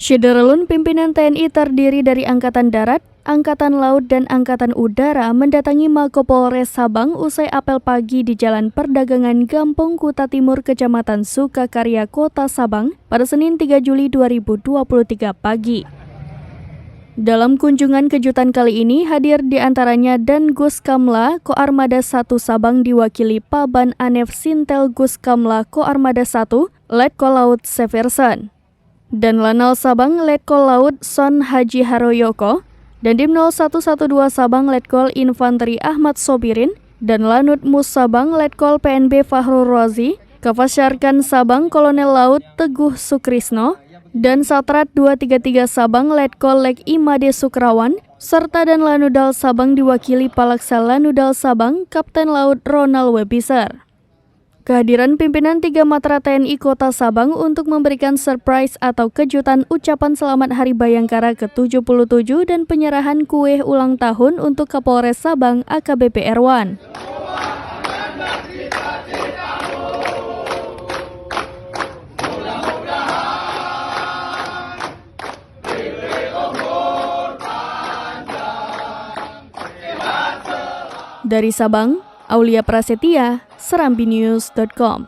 Syederalun pimpinan TNI terdiri dari Angkatan Darat, Angkatan Laut, dan Angkatan Udara mendatangi Mapolres Sabang usai apel pagi di Jalan Perdagangan Gampong Kuta Timur, Kecamatan Sukakarya, Kota Sabang pada Senin 3 Juli 2023 pagi. Dalam kunjungan kejutan kali ini hadir diantaranya Dan Guskamla Koarmada 1 Sabang diwakili Paban Anef Sintel Guskamla Koarmada 1, Letkol Laut Severson, dan Lanal Sabang Letkol Laut Son Haji Haroyoko, dan Dim 0112 Sabang Letkol Infanteri Ahmad Sobirin, dan Lanut Mus Sabang Letkol PNB Fahrul Rozi, Kafasyarkan Sabang Kolonel Laut Teguh Sukrisno, dan Satrat 233 Sabang Letkol Lek Imade Sukrawan, serta dan Lanudal Sabang diwakili Palaksa Lanudal Sabang Kapten Laut Ronald Webiser. Kehadiran pimpinan 3 Matra TNI Kota Sabang untuk memberikan surprise atau kejutan ucapan selamat Hari Bayangkara ke-77 dan penyerahan kue ulang tahun untuk Kapolres Sabang AKBP Erwan. Dari Sabang, Aulia Prasetya, serambinews.com.